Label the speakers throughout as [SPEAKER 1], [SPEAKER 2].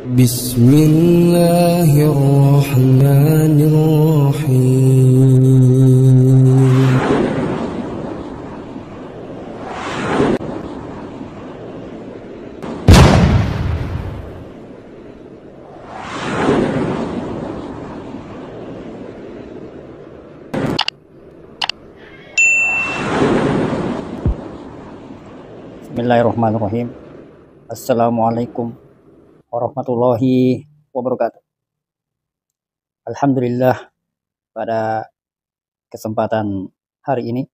[SPEAKER 1] Bismillahirrahmanirrahim.
[SPEAKER 2] Bismillahirrahmanirrahim. Assalamualaikum warahmatullahi wabarakatuh. Alhamdulillah, pada kesempatan hari ini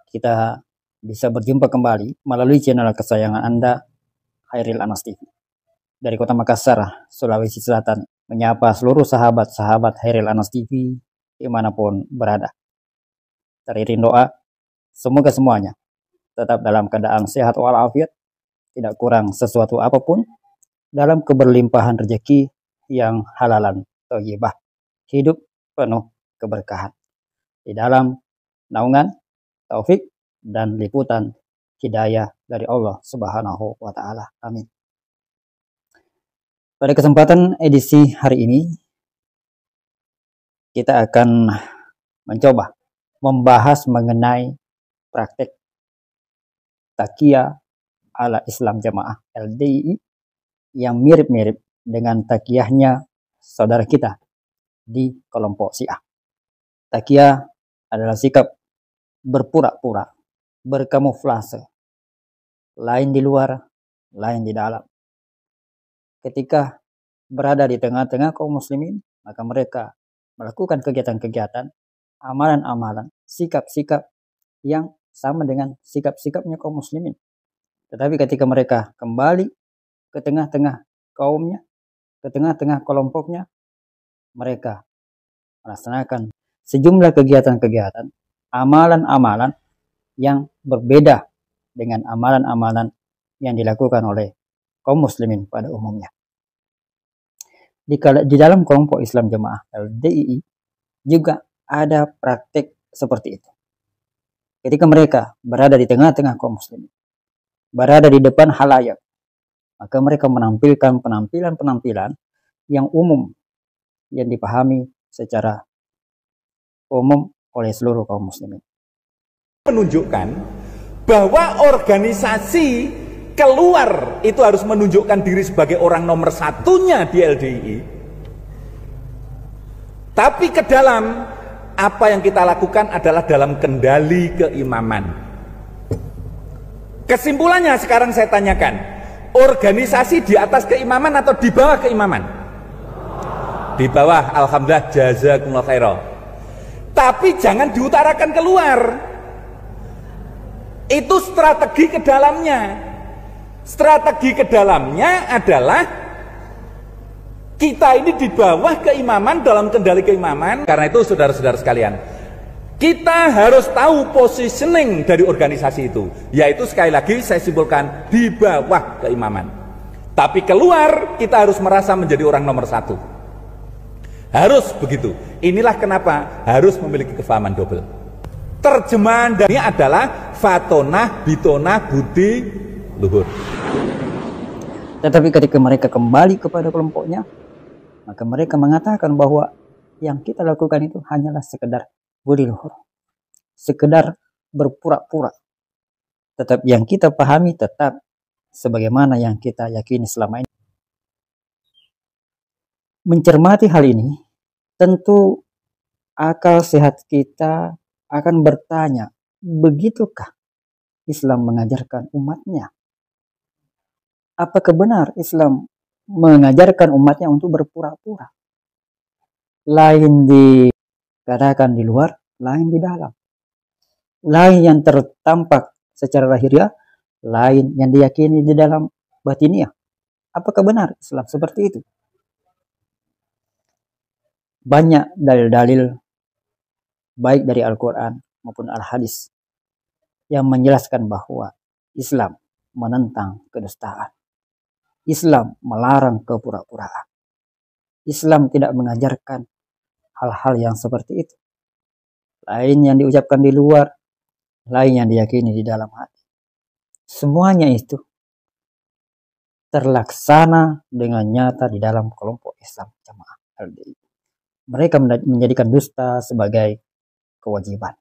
[SPEAKER 2] kita bisa berjumpa kembali melalui channel kesayangan Anda, Khairil Anas TV. Dari Kota Makassar, Sulawesi Selatan, menyapa seluruh sahabat-sahabat Khairil Anas TV dimanapun berada. Teriring doa, semoga semuanya tetap dalam keadaan sehat walafiat, tidak kurang sesuatu apapun, dalam keberlimpahan rezeki yang halalan thayyibah, hidup penuh keberkahan, di dalam naungan taufik dan liputan hidayah dari Allah Subhanahu wa Ta'ala. Amin. Pada kesempatan edisi hari ini, kita akan mencoba membahas mengenai praktek Taqiyah ala Islam Jamaah LDII yang mirip-mirip dengan taqiyahnya saudara kita di kelompok Syiah. Taqiyah adalah sikap berpura-pura, berkamuflase, lain di luar, lain di dalam. Ketika berada di tengah-tengah kaum muslimin, maka mereka melakukan kegiatan-kegiatan, amalan-amalan, sikap-sikap yang sama dengan sikap-sikapnya kaum muslimin. Tetapi ketika mereka kembali ke tengah-tengah kaumnya, ke tengah-tengah kelompoknya, mereka melaksanakan sejumlah kegiatan-kegiatan, amalan-amalan yang berbeda dengan amalan-amalan yang dilakukan oleh kaum muslimin pada umumnya. Di dalam kelompok Islam Jamaah LDII juga ada praktik seperti itu. Ketika mereka berada di tengah-tengah kaum muslimin, berada di depan halayak, maka mereka menampilkan penampilan-penampilan yang umum, yang dipahami secara umum oleh seluruh kaum muslimin.
[SPEAKER 3] Menunjukkan bahwa organisasi keluar itu harus menunjukkan diri sebagai orang nomor satunya di LDII, tapi ke dalam apa yang kita lakukan adalah dalam kendali keimaman. Kesimpulannya sekarang saya tanyakan, organisasi di atas keimaman atau di bawah keimaman? Di bawah, alhamdulillah, jazakumullah khairan. Tapi jangan diutarakan keluar. Itu strategi ke dalamnya. Strategi ke dalamnya adalah kita ini di bawah keimaman, dalam kendali keimaman. Karena itu saudara-saudara sekalian, kita harus tahu positioning dari organisasi itu, yaitu sekali lagi saya simpulkan di bawah keimaman. Tapi keluar kita harus merasa menjadi orang nomor satu. Harus begitu. Inilah kenapa harus memiliki kefahaman double. Terjemahan dari adalah fatonah, bitonah, budi, luhur.
[SPEAKER 2] Tetapi ketika mereka kembali kepada kelompoknya, maka mereka mengatakan bahwa yang kita lakukan itu hanyalah sekedar budi luhur, sekedar berpura-pura. Tetap yang kita pahami tetap sebagaimana yang kita yakini selama ini. Mencermati hal ini, tentu akal sehat kita akan bertanya, begitukah Islam mengajarkan umatnya? Apakah benar Islam mengajarkan umatnya untuk berpura-pura? Lain dikatakan di luar, lain di dalam. Lain yang tertampak secara lahiriah, lain yang diyakini di dalam batiniah. Apakah benar Islam seperti itu? Banyak dalil-dalil baik dari Al-Quran maupun Al-Hadis yang menjelaskan bahwa Islam menentang kedustaan. Islam melarang kepura-puraan. Islam tidak mengajarkan hal-hal yang seperti itu. Lain yang diucapkan di luar, lain yang diyakini di dalam hati. Semuanya itu terlaksana dengan nyata di dalam kelompok Islam Jamaah LDI. Mereka menjadikan dusta sebagai kewajiban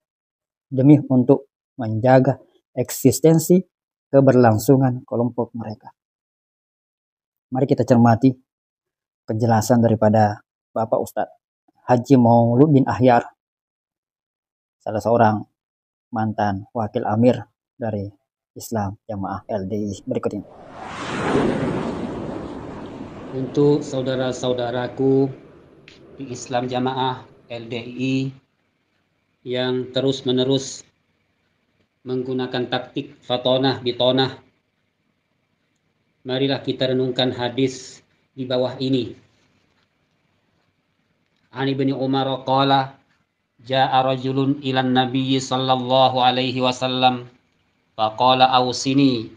[SPEAKER 2] demi untuk menjaga eksistensi keberlangsungan kelompok mereka. Mari kita cermati penjelasan daripada Bapak Ustadz Haji Maulud bin Ahyar, salah seorang mantan wakil amir dari Islam Jamaah LDI berikut ini.
[SPEAKER 4] Untuk saudara-saudaraku di Islam Jamaah LDI yang terus-menerus menggunakan taktik fatonah bitonah, marilah kita renungkan hadis di bawah ini. Ani bin Umar qala ja'a rajulun ilan nabiyyi sallallahu alaihi wasallam faqala awsini.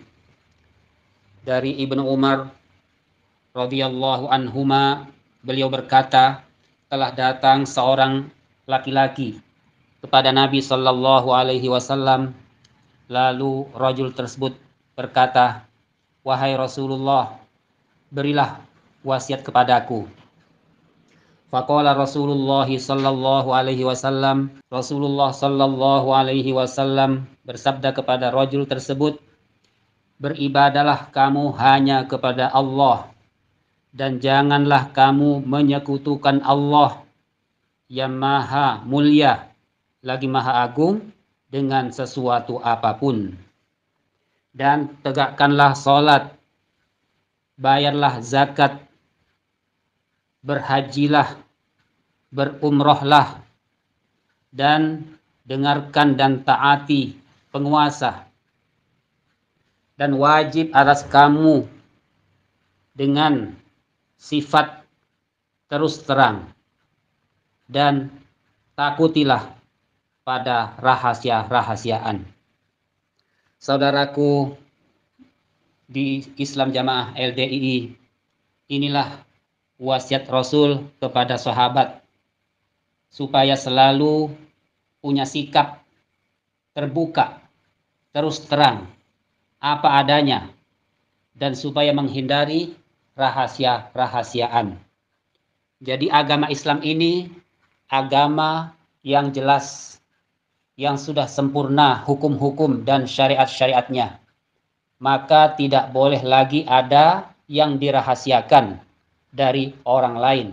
[SPEAKER 4] Dari Ibnu Umar radhiyallahu anhuma, beliau berkata, telah datang seorang laki-laki kepada Nabi sallallahu alaihi wasallam, lalu rajul tersebut berkata, wahai Rasulullah, berilah wasiat kepadaku. Faqala Rasulullah sallallahu alaihi wasallam, Rasulullah sallallahu alaihi wasallam bersabda kepada rajul tersebut, beribadalah kamu hanya kepada Allah dan janganlah kamu menyekutukan Allah yang maha mulia lagi maha agung dengan sesuatu apapun. Dan tegakkanlah salat, bayarlah zakat, berhajilah, berumrohlah, dan dengarkan dan taati penguasa. Dan wajib atas kamu dengan sifat terus terang, dan takutilah pada rahasia-rahasiaan. Saudaraku di Islam Jamaah LDI, inilah wasiat Rasul kepada sahabat supaya selalu punya sikap terbuka, terus terang, apa adanya, dan supaya menghindari rahasia-rahasiaan. Jadi agama Islam ini agama yang jelas, yang sudah sempurna hukum-hukum dan syariat-syariatnya. Maka tidak boleh lagi ada yang dirahasiakan dari orang lain,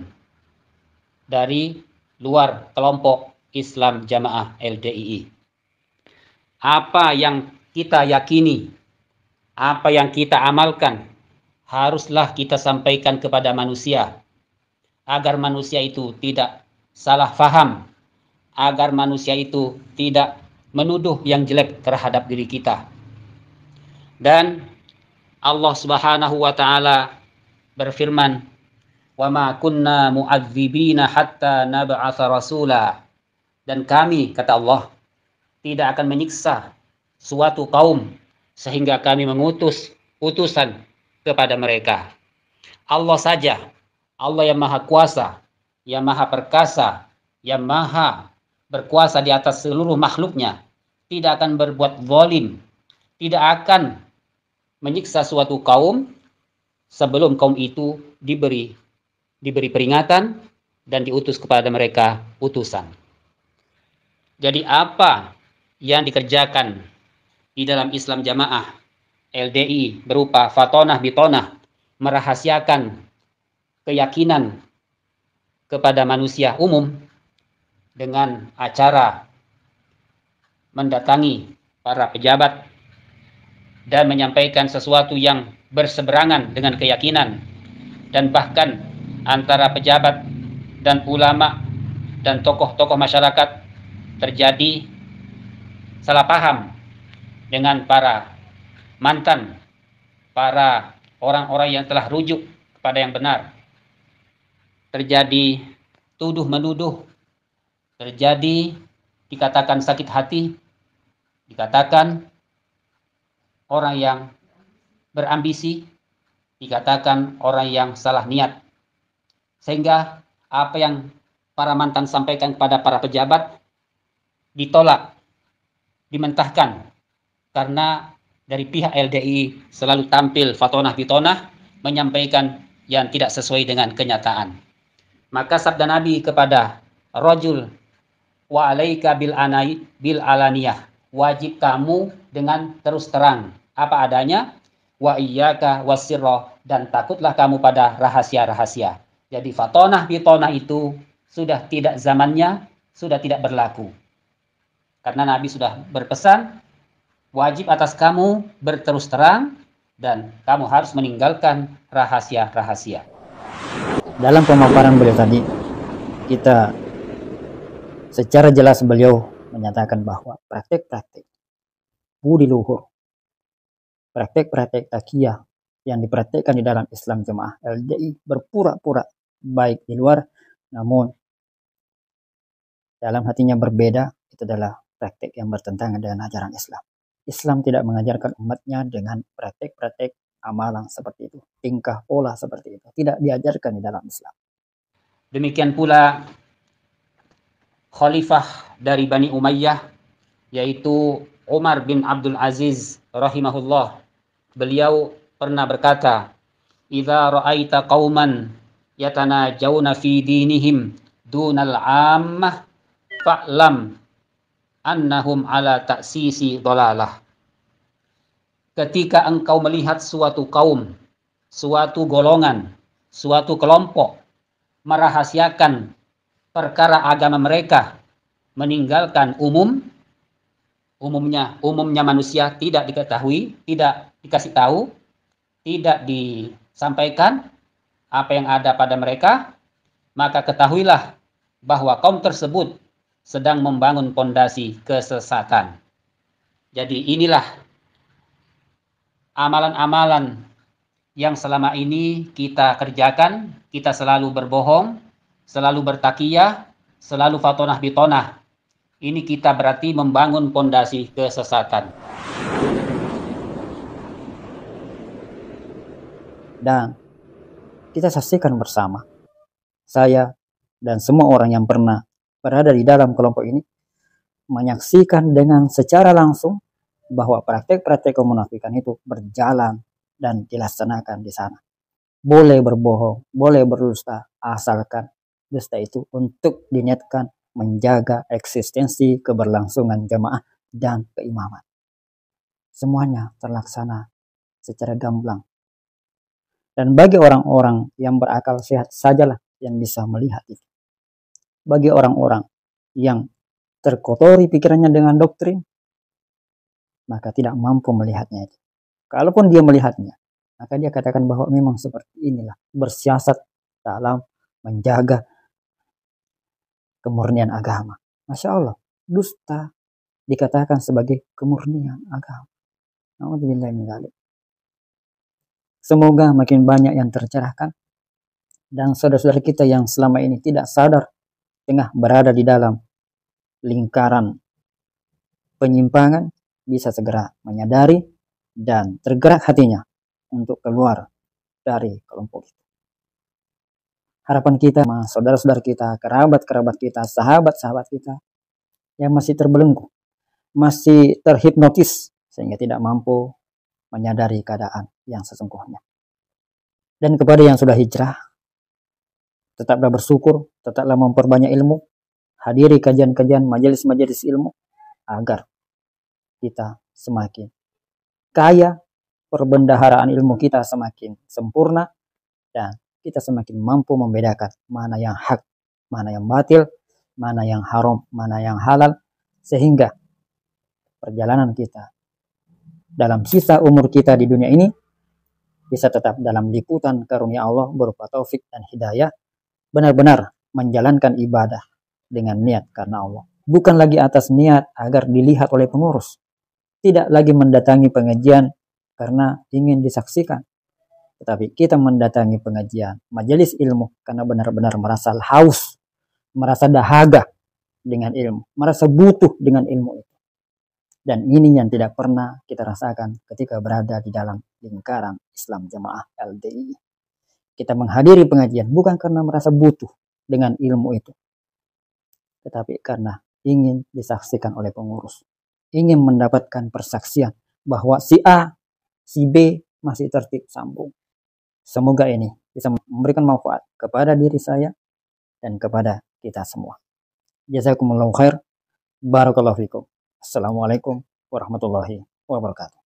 [SPEAKER 4] dari luar kelompok Islam Jamaah LDII. Apa yang kita yakini, apa yang kita amalkan, haruslah kita sampaikan kepada manusia, agar manusia itu tidak salah faham, agar manusia itu tidak menuduh yang jelek terhadap diri kita. Dan Allah Subhanahu wa taala berfirman, "Wa ma kunna mu'adzibina hatta nab'atsa rasula." Dan kami, kata Allah, tidak akan menyiksa suatu kaum sehingga kami mengutus utusan kepada mereka. Allah saja, Allah yang maha kuasa, yang maha perkasa, yang maha berkuasa di atas seluruh makhluknya, tidak akan berbuat zalim, tidak akan menyiksa suatu kaum sebelum kaum itu diberi peringatan dan diutus kepada mereka utusan. Jadi apa yang dikerjakan di dalam Islam Jamaah LDI berupa fatonah bitonah, merahasiakan keyakinan kepada manusia umum dengan acara mendatangi para pejabat dan menyampaikan sesuatu yang berseberangan dengan keyakinan, dan bahkan antara pejabat dan ulama dan tokoh-tokoh masyarakat terjadi salah paham dengan para mantan, para orang-orang yang telah rujuk kepada yang benar. Terjadi tuduh-menuduh, terjadi dikatakan sakit hati, dikatakan orang yang berambisi, dikatakan orang yang salah niat. Sehingga apa yang para mantan sampaikan kepada para pejabat ditolak, dimentahkan, karena dari pihak LDI selalu tampil fatonah bitonah menyampaikan yang tidak sesuai dengan kenyataan. Maka sabda Nabi kepada rajul, wa alaika bil alaniyah, wajib kamu dengan terus terang apa adanya, wa iyyaka wasirra, dan takutlah kamu pada rahasia-rahasia. Jadi fatonah bitonah itu sudah tidak zamannya, sudah tidak berlaku. Karena Nabi sudah berpesan, wajib atas kamu berterus terang dan kamu harus meninggalkan rahasia-rahasia.
[SPEAKER 2] Dalam pemaparan beliau tadi, kita secara jelas beliau menyatakan bahwa praktek-praktek budi luhur, praktek-praktek takiyah yang dipraktekkan di dalam Islam Jemaah LDI berpura-pura baik di luar, namun dalam hatinya berbeda. Itu adalah praktek yang bertentangan dengan ajaran Islam. Islam tidak mengajarkan umatnya dengan praktek-praktek amalan seperti itu, tingkah pola seperti itu, tidak diajarkan di dalam Islam.
[SPEAKER 4] Demikian pula khalifah dari Bani Umayyah, yaitu Umar bin Abdul Aziz rahimahullah. Beliau pernah berkata, "Idza ra'aita qauman yatanajawna fi dinihim dunal 'ammah fa'lam annahum ala ta'sisi dhalalah." Ketika engkau melihat suatu kaum, suatu golongan, suatu kelompok merahasiakan perkara agama mereka, meninggalkan umumnya manusia tidak diketahui, tidak dikasih tahu, tidak disampaikan apa yang ada pada mereka, maka ketahuilah bahwa kaum tersebut sedang membangun pondasi kesesatan. Jadi inilah amalan-amalan yang selama ini kita kerjakan. Kita selalu berbohong, selalu bertakiyah, selalu fatonah bitonah. Ini kita berarti membangun pondasi kesesatan.
[SPEAKER 2] Dan kita saksikan bersama, saya dan semua orang yang pernah berada di dalam kelompok ini menyaksikan dengan secara langsung bahwa praktek-praktek kemunafikan itu berjalan dan dilaksanakan di sana. Boleh berbohong, boleh berdusta, asalkan dusta itu untuk diniatkan menjaga eksistensi keberlangsungan jamaah dan keimaman. Semuanya terlaksana secara gamblang. Dan bagi orang-orang yang berakal sehat sajalah yang bisa melihat itu. Bagi orang-orang yang terkotori pikirannya dengan doktrin, maka tidak mampu melihatnya itu. Kalaupun dia melihatnya, maka dia katakan bahwa memang seperti inilah bersiasat dalam menjaga kemurnian agama. Masya Allah, dusta dikatakan sebagai kemurnian agama. Alhamdulillah min dzalik. Semoga makin banyak yang tercerahkan dan saudara-saudara kita yang selama ini tidak sadar tengah berada di dalam lingkaran penyimpangan bisa segera menyadari dan tergerak hatinya untuk keluar dari kelompok itu. Harapan kita, saudara-saudara kita, kerabat-kerabat kita, sahabat-sahabat kita yang masih terbelenggu, masih terhipnotis sehingga tidak mampu menyadari keadaan yang sesungguhnya. Dan kepada yang sudah hijrah, tetaplah bersyukur, tetaplah memperbanyak ilmu, hadiri kajian-kajian, majelis-majelis ilmu, agar kita semakin kaya, perbendaharaan ilmu kita semakin sempurna, dan kita semakin mampu membedakan mana yang hak, mana yang batil, mana yang haram, mana yang halal, sehingga perjalanan kita dalam sisa umur kita di dunia ini bisa tetap dalam liputan karunia Allah berupa taufik dan hidayah, benar-benar menjalankan ibadah dengan niat karena Allah. Bukan lagi atas niat agar dilihat oleh pengurus. Tidak lagi mendatangi pengajian karena ingin disaksikan. Tetapi kita mendatangi pengajian, majelis ilmu karena benar-benar merasa haus, merasa dahaga dengan ilmu, merasa butuh dengan ilmu itu. Dan ini yang tidak pernah kita rasakan ketika berada di dalam lingkaran Islam Jamaah LDI. Kita menghadiri pengajian bukan karena merasa butuh dengan ilmu itu, tetapi karena ingin disaksikan oleh pengurus. Ingin mendapatkan persaksian bahwa si A, si B masih tertib sambung. Semoga ini bisa memberikan manfaat kepada diri saya dan kepada kita semua. Jazakumullahu khair. Barakallahu fikum. Assalamualaikum warahmatullahi wabarakatuh.